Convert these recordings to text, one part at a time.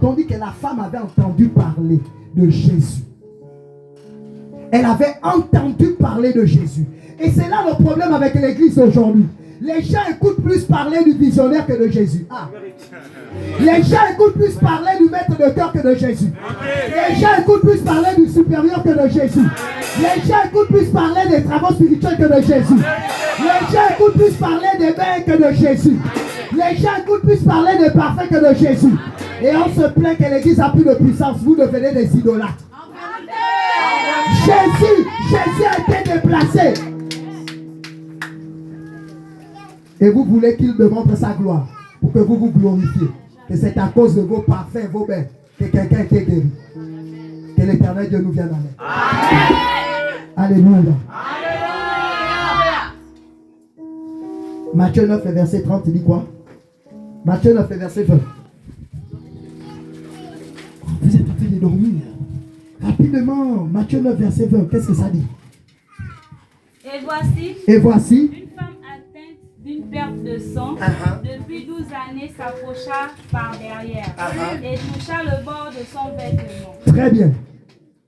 entendu que la femme avait entendu parler de Jésus. Elle avait entendu parler de Jésus. Et c'est là le problème avec l'église aujourd'hui. Les gens écoutent plus parler du visionnaire que de Jésus. Ah. Les gens écoutent plus parler du maître de cœur que de Jésus. Les gens écoutent plus parler du supérieur que de Jésus. Les gens écoutent plus parler des travaux spirituels que de Jésus. Les gens écoutent plus parler des bains que de Jésus. Les gens écoutent plus parler des parfaits que de Jésus. Et on se plaint que l'église a plus de puissance. Vous devenez des idolâtres. Jésus a été déplacé. Et vous voulez qu'il démontre sa gloire pour que vous vous glorifiez. Que c'est à cause de vos parfaits, vos bains, que quelqu'un a été guéri. Que l'éternel Dieu nous vienne en aide. Alléluia. Matthieu 9, verset 30, il dit quoi? Matthieu 9, verset 20. Vous êtes en train de dormir. Rapidement, Matthieu 9, verset 20. Qu'est-ce que ça dit? Et voici. Une femme atteinte d'une perte de sang depuis 12 années s'approcha par derrière et toucha le bord de son vêtement. Très bien.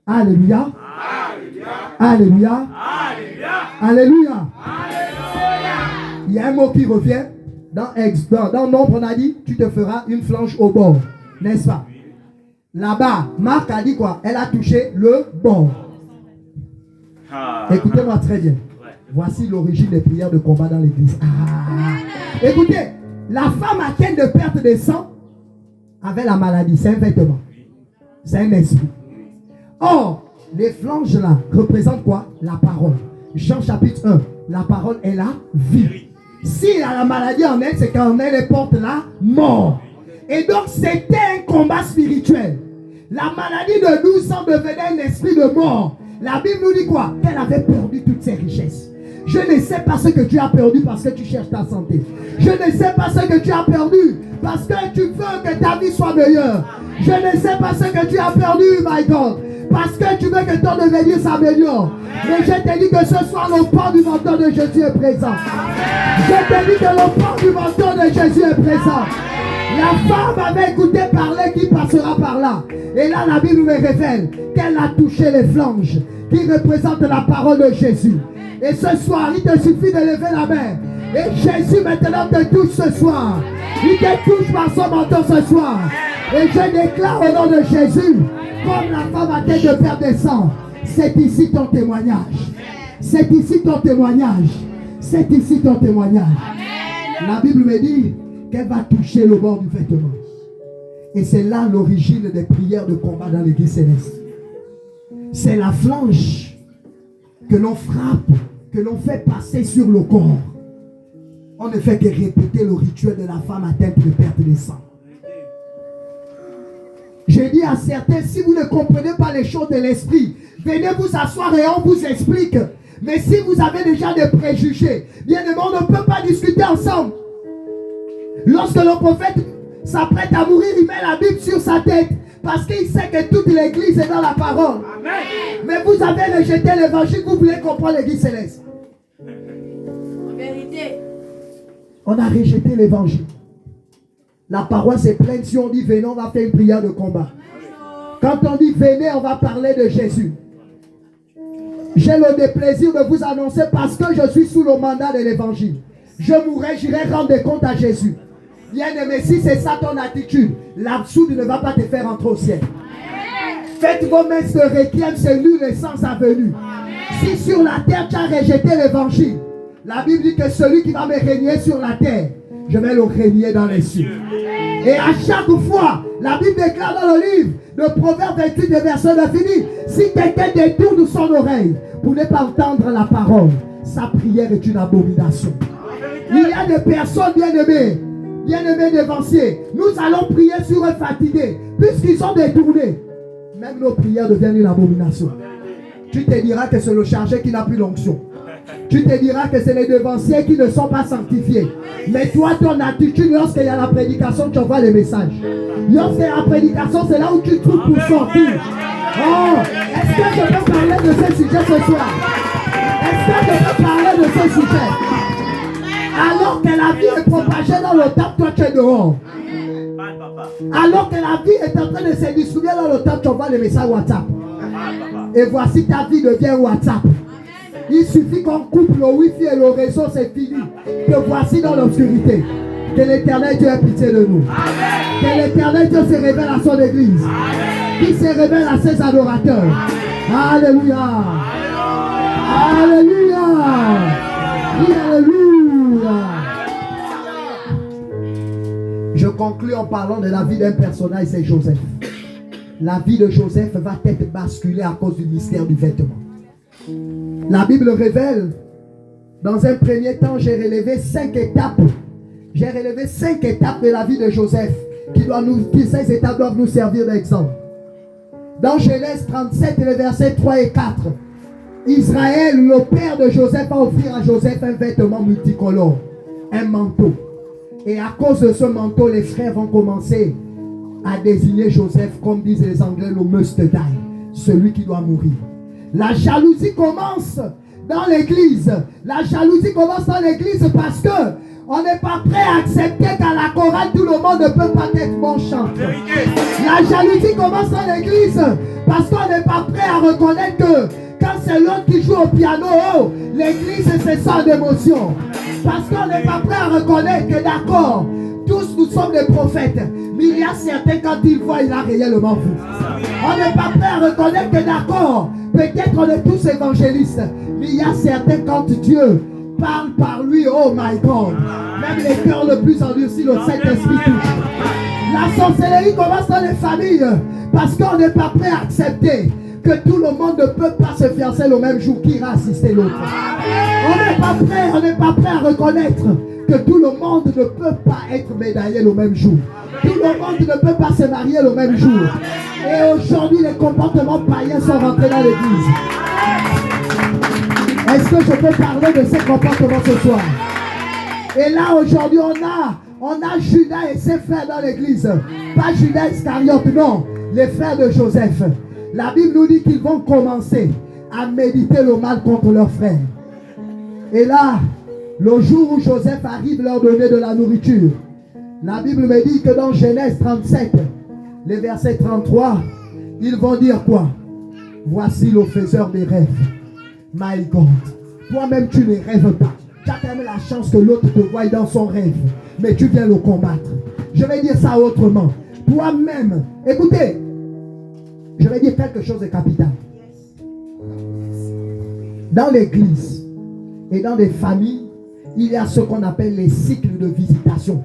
Alléluia. Alléluia. Alléluia. Il y a un mot qui revient. Dans Nombre, on a dit, tu te feras une flanche au bord. N'est-ce pas? Là-bas, Marc a dit quoi? Elle a touché le bord. Écoutez-moi très bien. Voici l'origine des prières de combat dans l'église. Écoutez, la femme atteinte de perte de sang avait la maladie. C'est un vêtement. C'est un esprit. Or, les flanges là représentent quoi? La parole. Jean chapitre 1. La parole est la vie. S'il a la maladie en elle, c'est qu'en elle, elle porte la mort. Et donc, c'était un combat spirituel. La maladie de 12 ans devenait un esprit de mort. La Bible nous dit quoi? Qu'elle avait perdu toutes ses richesses. Je ne sais pas ce que tu as perdu parce que tu cherches ta santé. Je ne sais pas ce que tu as perdu parce que tu veux que ta vie soit meilleure. Je ne sais pas ce que tu as perdu, my God, parce que tu veux que ton devenir s'améliore. Mais je te dis que ce soir, le port du menton de Jésus est présent. Je te dis que le port du menton de Jésus est présent. La femme avait écouté parler qui passera par là. Et là, la Bible nous révèle qu'elle a touché les flanges qui représentent la parole de Jésus. Et ce soir, il te suffit de lever la main. Et Jésus maintenant te touche ce soir. Il te touche par son menton ce soir. Et je déclare au nom de Jésus, comme la femme a été de perdre des sang, c'est ici ton témoignage. C'est ici ton témoignage. C'est ici ton témoignage. La Bible me dit qu'elle va toucher le bord du vêtement. Et c'est là l'origine des prières de combat dans l'église céleste. C'est la flanche que l'on frappe, que l'on fait passer sur le corps. On ne fait que répéter le rituel de la femme atteinte de perte de sang. J'ai dit à certains, si vous ne comprenez pas les choses de l'esprit, venez vous asseoir et on vous explique. Mais si vous avez déjà des préjugés, bien évidemment, on ne peut pas discuter ensemble. Lorsque le prophète s'apprête à mourir, il met la Bible sur sa tête. Parce qu'il sait que toute l'église est dans la parole. Amen. Mais vous avez rejeté l'évangile, vous voulez comprendre l'église céleste. En vérité. On a rejeté l'évangile. La paroisse est pleine. Si on dit venez, on va faire une prière de combat. Quand on dit venez, on va parler de Jésus. J'ai le déplaisir de vous annoncer parce que je suis sous le mandat de l'évangile. Je mourrai, j'irai rendre compte à Jésus. Bien-aimé, si c'est ça ton attitude, l'absurde ne va pas te faire entrer au ciel. Faites vos messes de requiem, c'est lui le sens avenu. Si sur la terre tu as rejeté l'évangile, la Bible dit que celui qui va me régner sur la terre, je vais le régner dans les cieux. Et à chaque fois, la Bible déclare dans le livre de Proverbes 28, verset 9, dit, si quelqu'un détourne son oreille pour ne pas entendre la parole, sa prière est une abomination. Il y a des personnes bien-aimés dévanciers. Nous allons prier sur eux fatigués, puisqu'ils sont détournés. Même nos prières deviennent une abomination. Tu te diras que c'est le chargé qui n'a plus l'onction. Tu te diras que c'est les devanciers qui ne sont pas sanctifiés. Mais toi, ton attitude, lorsqu'il y a la prédication, tu envoies les messages. Lorsqu'il y a la prédication, c'est là où tu trouves pour sortir. Oh, est-ce que je peux parler de ce sujet ce soir? Est-ce que je peux parler de ce sujet? Alors que la vie est propagée dans le temple, toi tu es dehors. Alors que la vie est en train de se distribuer dans le temps, tu envoies le message WhatsApp. Et voici ta vie devient WhatsApp. Il suffit qu'on coupe le wifi et le réseau, c'est fini. Te voici dans l'obscurité. Que l'Éternel Dieu ait pitié de nous. Amen. Que l'Éternel Dieu se révèle à son église. Qu'il se révèle à ses adorateurs. Alléluia. Alléluia. Alléluia. Je conclue en parlant de la vie d'un personnage, c'est Joseph. La vie de Joseph va être basculée à cause du mystère du vêtement. La Bible révèle, dans un premier temps, j'ai relevé 5 étapes. J'ai relevé 5 étapes de la vie de Joseph qui ces étapes doivent nous servir d'exemple. Dans Genèse 37, les versets 3 et 4, Israël, le père de Joseph, va offrir à Joseph un vêtement multicolore, un manteau. Et à cause de ce manteau, les frères vont commencer à désigner Joseph, comme disent les Anglais, le must die, celui qui doit mourir. La jalousie commence dans l'église. La jalousie commence dans l'église parce que on n'est pas prêt à accepter qu'à la chorale, tout le monde ne peut pas être bon chanteur. La jalousie commence dans l'église parce qu'on n'est pas prêt à reconnaître que quand c'est l'autre qui joue au piano, l'église se sent d'émotion. Parce qu'on n'est pas prêt à reconnaître que d'accord, tous nous sommes des prophètes, mais il y a certains quand ils voient, il a réellement vu. On n'est pas prêt à reconnaître que d'accord, peut-être on est tous évangélistes, mais il y a certains quand Dieu parle par lui, oh my God, même les cœurs le plus endurcis, le Saint-Esprit touche. La sorcellerie commence dans les familles parce qu'on n'est pas prêt à accepter que tout le monde ne peut pas se fiancer le même jour qui ira assister l'autre. On n'est pas prêt à reconnaître que tout le monde ne peut pas être médaillé le même jour. Tout le monde ne peut pas se marier le même jour. Et aujourd'hui, les comportements païens sont rentrés dans l'église. Est-ce que je peux parler de ces comportements ce soir? Et là, aujourd'hui, on a Judas et ses frères dans l'église. Pas Judas Iscariote, non. Les frères de Joseph. La Bible nous dit qu'ils vont commencer à méditer le mal contre leurs frères. Et là, le jour où Joseph arrive leur donner de la nourriture, la Bible me dit que dans Genèse 37, les versets 33, ils vont dire quoi? Voici le faiseur des rêves. My God, toi-même tu ne rêves pas. Tu as quand même la chance que l'autre te voie dans son rêve, mais tu viens le combattre. Je vais dire ça autrement. Toi-même, écoutez, je vais dire quelque chose de capital. Dans l'église et dans les familles, il y a ce qu'on appelle les cycles de visitation.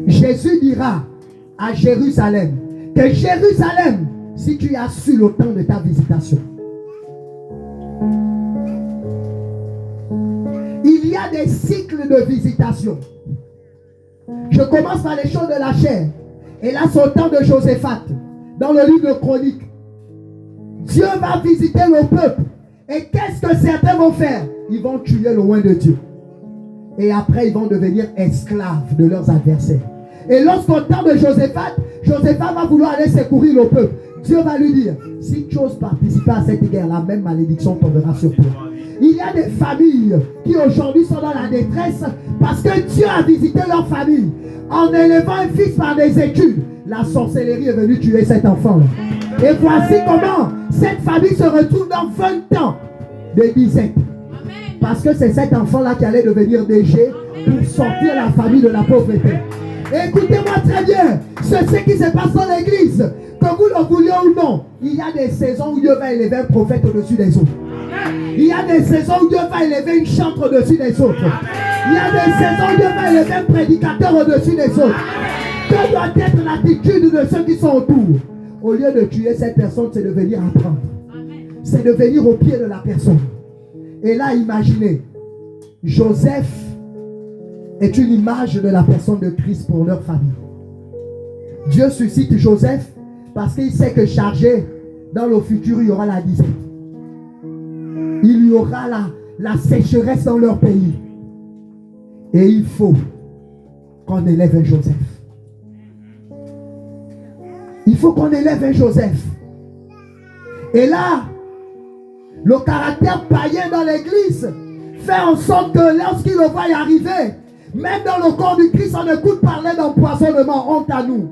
Jésus dira à Jérusalem que Jérusalem, si tu as su le temps de ta visitation, il y a des cycles de visitation. Je commence par les choses de la chair. Et là, c'est au temps de Josaphat. Dans le livre de Chroniques, Dieu va visiter le peuple. Et qu'est-ce que certains vont faire? Ils vont tuer loin de Dieu. Et après, ils vont devenir esclaves de leurs adversaires. Et lorsqu'au temps de Josaphat va vouloir aller secourir le peuple, Dieu va lui dire, si tu oses participer à cette guerre, la même malédiction tombera sur toi. Il y a des familles qui aujourd'hui sont dans la détresse parce que Dieu a visité leur famille. En élevant un fils par des études, la sorcellerie est venue tuer cet enfant. Et voici comment cette famille se retrouve dans 20 ans de disette. Parce que c'est cet enfant-là qui allait devenir DG pour sortir la famille de la pauvreté. Écoutez-moi très bien, c'est ce qui se passe dans l'église. Que vous le vouliez ou non, il y a des saisons où Dieu va élever un prophète au-dessus des autres. Il y a des saisons où Dieu va élever une chantre au-dessus des autres. Il y a des saisons où Dieu va élever un prédicateur au-dessus des autres. Que doit être l'attitude de ceux qui sont autour? Au lieu de tuer cette personne, c'est de venir apprendre. C'est de venir au pied de la personne. Et là, imaginez, Joseph est une image de la personne de Christ pour leur famille. Dieu suscite Joseph parce qu'il sait que chargé, dans le futur, il y aura la disette. Il y aura la sécheresse dans leur pays. Et il faut qu'on élève un Joseph. Il faut qu'on élève un Joseph. Et là, le caractère païen dans l'église fait en sorte que lorsqu'il le voit y arriver, Même dans le corps du Christ, on écoute parler d'empoisonnement. Honte à nous.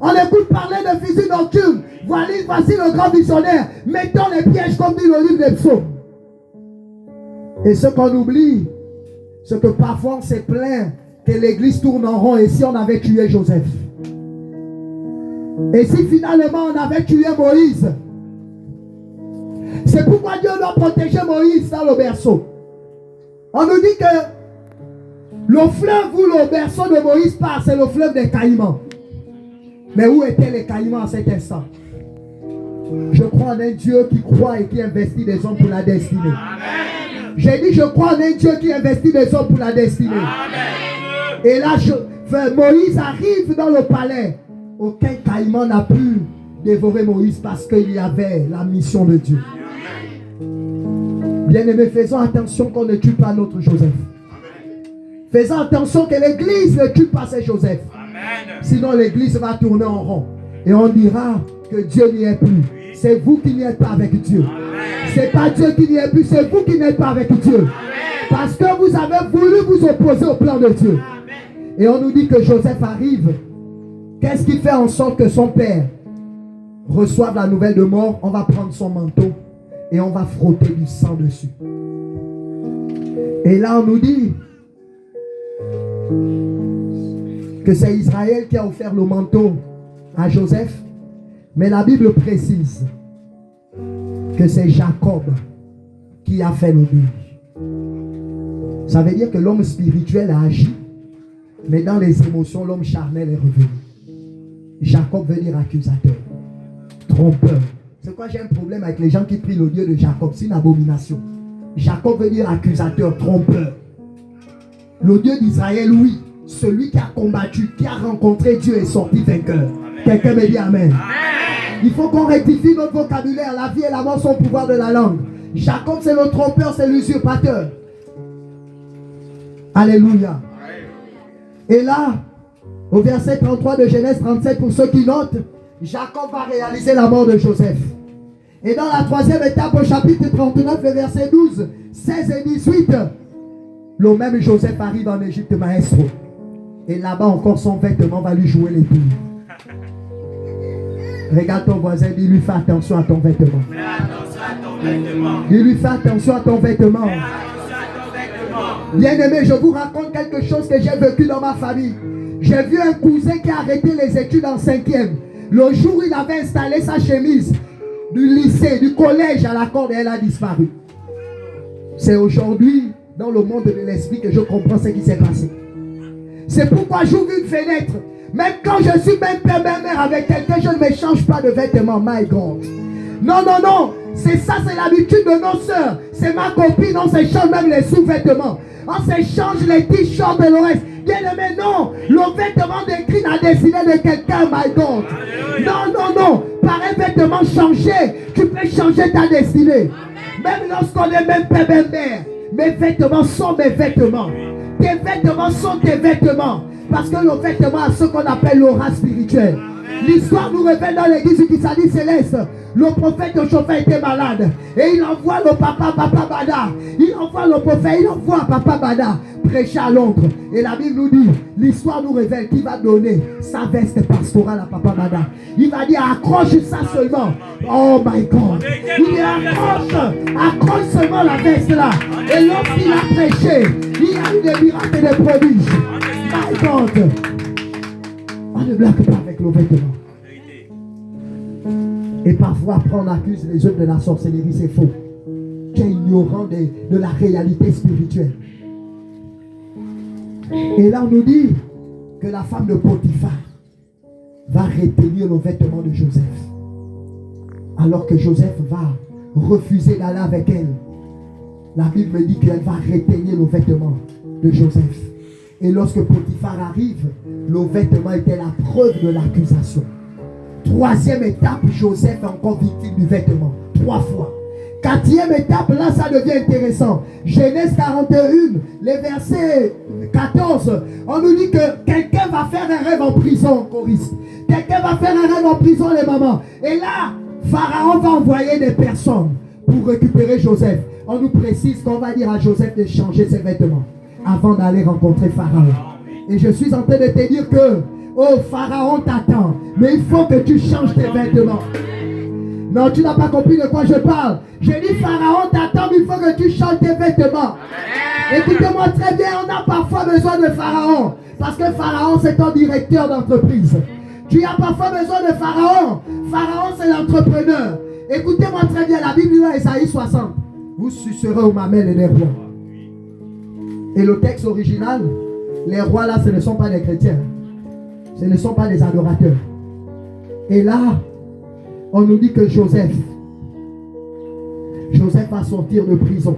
On écoute parler de fusil nocturne. Voici le grand visionnaire. Mettons les pièges comme dit le livre des psaumes. Et ce qu'on oublie, c'est que parfois on s'est plaint que l'église tourne en rond. Et si on avait tué Joseph? Et si finalement on avait tué Moïse? C'est pourquoi Dieu doit protéger Moïse dans le berceau. On nous dit que le fleuve où le berceau de Moïse part, c'est le fleuve des Caïmans. Mais où étaient les Caïmans à cet instant? Je crois en un Dieu qui croit et qui investit des hommes pour la destinée. J'ai dit, je crois en un Dieu qui investit des hommes pour la destinée. Amen. Et là, Moïse arrive dans le palais. Aucun caïman n'a pu dévorer Moïse parce qu'il y avait la mission de Dieu. Bien-aimés, faisons attention qu'on ne tue pas notre Joseph. Faisons attention que l'église ne tue pas ses Joseph. Amen. Sinon l'église va tourner en rond. Et on dira que Dieu n'y est plus. C'est vous qui n'y êtes pas avec Dieu. C'est pas Dieu qui n'y est plus, c'est vous qui n'êtes pas avec Dieu. Amen. Parce que vous avez voulu vous opposer au plan de Dieu. Amen. Et on nous dit que Joseph arrive. Qu'est-ce qui fait en sorte que son père reçoive la nouvelle de mort? On va prendre son manteau et on va frotter du sang dessus. Et là on nous dit que c'est Israël qui a offert le manteau à Joseph. Mais la Bible précise que c'est Jacob qui a fait le deal. Ça veut dire que l'homme spirituel a agi, mais dans les émotions, l'homme charnel est revenu. Jacob veut dire accusateur, trompeur. C'est quoi j'ai un problème avec les gens qui prient le Dieu de Jacob? C'est une abomination. Jacob veut dire accusateur, trompeur. Le Dieu d'Israël, oui. Celui qui a combattu, qui a rencontré Dieu est sorti vainqueur. Quelqu'un me dit amen. Amen. Il faut qu'on rectifie notre vocabulaire. La vie et la mort sont au pouvoir de la langue. Jacob, c'est le trompeur, c'est l'usurpateur. Alléluia. Et là, au verset 33 de Genèse 37, pour ceux qui notent, Jacob va réaliser la mort de Joseph. Et dans la troisième étape, au chapitre 39, le verset 12, 16 et 18, le même Joseph arrive en Égypte, maestro. Et là-bas encore, son vêtement va lui jouer les tours. Regarde ton voisin, dis-lui, fais attention à ton vêtement. Dis-lui, fais attention à ton vêtement. Bien-aimé, je vous raconte quelque chose que j'ai vécu dans ma famille. J'ai vu un cousin qui a arrêté les études en 5e. Le jour où il avait installé sa chemise du lycée, du collège à la corde, et elle a disparu. C'est aujourd'hui, dans le monde de l'esprit, que je comprends ce qui s'est passé. C'est pourquoi j'ouvre une fenêtre. Même quand je suis même père, même mère avec quelqu'un, je ne me change pas de vêtements. My God. Non, non, non. C'est ça, c'est l'habitude de nos sœurs. C'est ma copine, on s'échange même les sous-vêtements. On s'échange les t-shirts et le reste. Bien aimé, non. Le vêtement décrit la destinée de quelqu'un, my God. Non, non, non. Par un vêtement changé, tu peux changer ta destinée. Même lorsqu'on est même père, même mère. Mes vêtements sont mes vêtements. Tes vêtements sont tes vêtements. Parce que le vêtement a ce qu'on appelle l'aura spirituelle. L'histoire nous révèle dans l'église du Kisadi Céleste. Le prophète Joshua était malade. Et il envoie le Papa Bada. Il envoie le prophète, il envoie Papa Bada prêcher à Londres. Et la Bible nous dit, l'histoire nous révèle qu'il va donner sa veste pastorale à Papa Bada. Il va dire, accroche ça seulement. Oh my God. Il dit, accroche seulement la veste là. Et lorsqu'il a prêché, il y a eu des miracles et des prodiges. My God. On ne blague pas avec le vêtement. Et parfois, après, on accuse les œuvres de la sorcellerie, c'est faux. Tu es ignorant de la réalité spirituelle. Et là, on nous dit que la femme de Potiphar va retenir le vêtement de Joseph. Alors que Joseph va refuser d'aller avec elle. La Bible me dit qu'elle va retenir le vêtement de Joseph. Et lorsque Potiphar arrive, le vêtement était la preuve de l'accusation. Troisième étape, Joseph est encore victime du vêtement. 3 fois. Quatrième étape, là ça devient intéressant. Genèse 41, les versets 14. On nous dit que quelqu'un va faire un rêve en prison, choriste. Quelqu'un va faire un rêve en prison, les mamans. Et là, Pharaon va envoyer des personnes pour récupérer Joseph. On nous précise qu'on va dire à Joseph de changer ses vêtements. avant d'aller rencontrer Pharaon. Et je suis en train de te dire que, oh, Pharaon t'attend, mais il faut que tu changes tes vêtements. Non, tu n'as pas compris de quoi je parle. J'ai dit Pharaon t'attend, mais il faut que tu changes tes vêtements. Écoutez-moi très bien, on a parfois besoin de Pharaon. Parce que Pharaon, c'est ton directeur d'entreprise. Tu as parfois besoin de Pharaon. Pharaon, c'est l'entrepreneur. Écoutez-moi très bien, la Bible dit dans Ésaïe 60. Vous sucerez aux mamelles des rois. Et le texte original, les rois là, ce ne sont pas des chrétiens. Ce ne sont pas des adorateurs. Et là, on nous dit que Joseph va sortir de prison.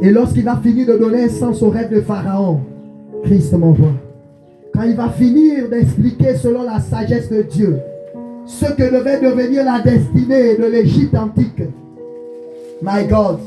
Et lorsqu'il va finir de donner un sens au rêve de Pharaon, Christ m'envoie. Quand il va finir d'expliquer selon la sagesse de Dieu ce que devait devenir la destinée de l'Égypte antique. My God.